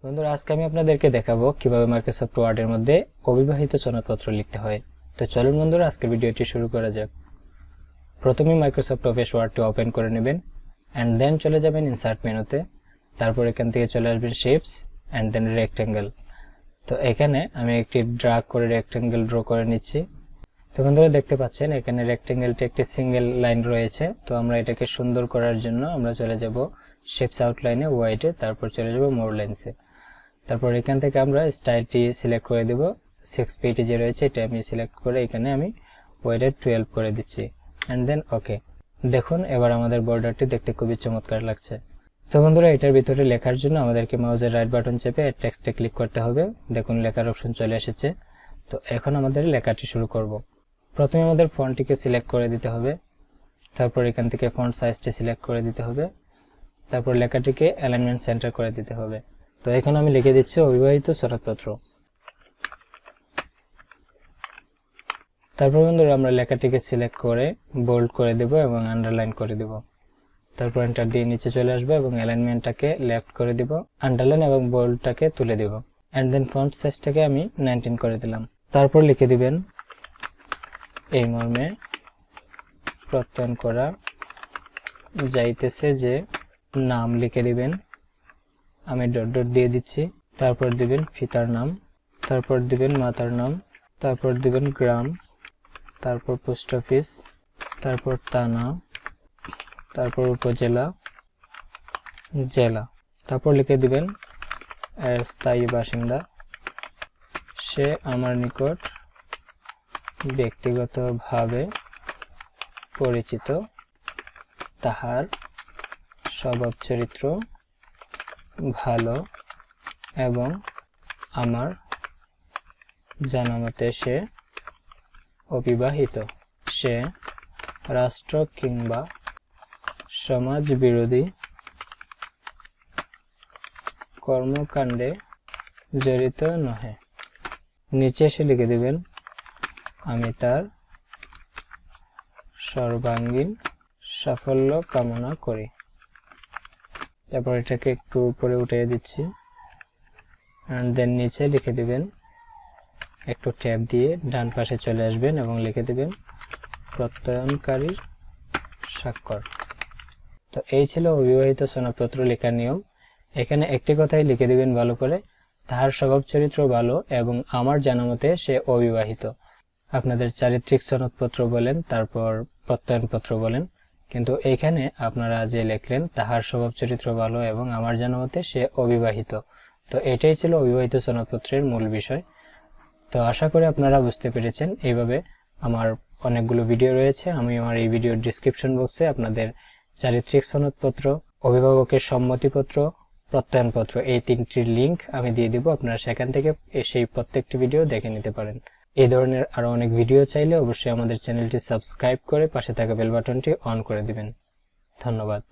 বন্ধুরা আজকে আমি আপনাদেরকে দেখাবো কিভাবে মাইক্রোসফট ওয়ার্ডের মধ্যে অবিবাহিত সনদপত্র লিখতে হয়। তো চলুন বন্ধুরা আজকে ভিডিওটি শুরু করা যাক। প্রথমে মাইক্রোসফট অফিস ওয়ার্ডটি ওপেন করে নেবেন এন্ড দেন চলে যাবেন ইনসার্ট মেনুতে। তারপর এখান থেকে চলে আসবেন শেপস এন্ড দেন রেক্টেঙ্গেল। তো এখানে আমি একটি ড্র্যাগ করে রেক্টেঙ্গেল ড্র করে নিচ্ছি। তো বন্ধুরা দেখতে পাচ্ছেন এখানে রেক্টেঙ্গেলটি একটি সিঙ্গেল লাইন রয়েছে। তো আমরা এটাকে সুন্দর করার জন্য আমরা চলে যাব শেপস আউটলাইনে হোয়াইটে, তারপর চলে যাব মোর লাইনসে। তারপর এখান থেকে আমরা স্টাইলটি সিলেক্ট করে দেব। 6 পেজে যে রয়েছে এটা আমি সিলেক্ট করে এখানে আমি হোয়াইটে 12 করে দিচ্ছি এন্ড দেন ওকে। দেখুন এবার আমাদের বর্ডারটি দেখতে খুবই চমৎকার লাগছে। তো বন্ধুরা এটার ভিতরে লেখার জন্য আমাদেরকে মাউসের রাইট বাটন চেপে টেক্সটে ক্লিক করতে হবে। দেখুন লেখার অপশন চলে এসেছে। তো এখন আমাদের লেখাটি শুরু করব। প্রথমে আমাদের ফন্টটিকে সিলেক্ট করে দিতে হবে। তারপর এখান থেকে ফন্ট সাইজটি সিলেক্ট করে দিতে হবে। তারপর লেখাটিকে অ্যালাইনমেন্ট সেন্টার করে দিতে হবে। তো এখন আমি লিখে দিচ্ছি অবিবাহিত সনদপত্র। তারপর বন্ধুরা আমরা লেখাটিকে সিলেক্ট করে বোল্ড করে দেব এবং আন্ডারলাইন করে দেব। তারপর এন্টার দিয়ে নিচে চলে আসবে এবং অ্যালাইনমেন্টটাকে লেফট করে দেব, আন্ডারলাইন এবং বোল্ডটাকে তুলে দেব এন্ড দেন ফন্ট সাইজটাকে আমি 19 করে দিলাম। তারপর লিখে দিবেন এই মর্মে প্রত্যয়ন করা যাইতেছে যে নাম লিখে দিবেন। আমি ডট ডট দিয়ে দিচ্ছি। তারপর দিবেন পিতার নাম, তারপর দিবেন মাতার নাম, তারপর দিবেন গ্রাম, তারপর পোস্ট অফিস, তারপর থানা, তারপর উপজেলা, জেলা। তারপর লিখে দিবেন এর স্থায়ী বাসিন্দা, সে আমার নিকট ব্যক্তিগতভাবে পরিচিত, তাহার স্বভাব চরিত্র ভালো এবং আমার জানামতে সে অবিবাহিত। সে রাষ্ট্র কিংবা সমাজ বিরোধী কর্মকাণ্ডে জড়িত নহে। নিচে এসে লিখে দিবেন আমি তার সর্বাঙ্গীন সাফল্য কামনা করি। তারপর এটাকে একটু উপরে উঠিয়ে দিচ্ছি এন্ড দেন নিচে লিখে দিবেন, একটু ট্যাব দিয়ে ডান পাশে চলে আসবেন এবং লিখে দিবেন প্রত্যয়নকারীর স্বাক্ষর। তো এই ছিল অবিবাহিত সনদপত্র লেখার নিয়ম। এখানে একটি কথাই লিখে দিবেন ভালো করে, তাহার স্বভাব চরিত্র ভালো এবং আমার জানামতে সে অবিবাহিত। আপনাদের চারিত্রিক সনদপত্র বলেন, তারপর প্রত্যয়নপত্র বলেন, কিন্তু এখানে আপনারা যে লিখলেন তাহার স্বভাব চরিত্র ভালো এবং আমার জানামতে সে অবিবাহিত। তো এটাই ছিল অবিবাহিত সনদপত্রের মূল বিষয়। তো আশা করি আপনারা বুঝতে পেরেছেন। এইভাবে আমার অনেকগুলো ভিডিও রয়েছে। আমি আমার এই ভিডিওর ডেসক্রিপশন বক্সে আপনাদের চারিত্রিক সনদপত্র, অভিভাবকের সম্মতিপত্র, প্রত্যয়নপত্র এই 3টির লিংক আমি দিয়ে দিব। আপনারা সেখান থেকে সেই প্রত্যেকটি ভিডিও দেখে নিতে পারেন। এই ধরনের আরো অনেক ভিডিও চাইলে অবশ্যই আমাদের চ্যানেলটি সাবস্ক্রাইব করে পাশে থাকা বেল বাটনটি অন করে দিবেন। ধন্যবাদ।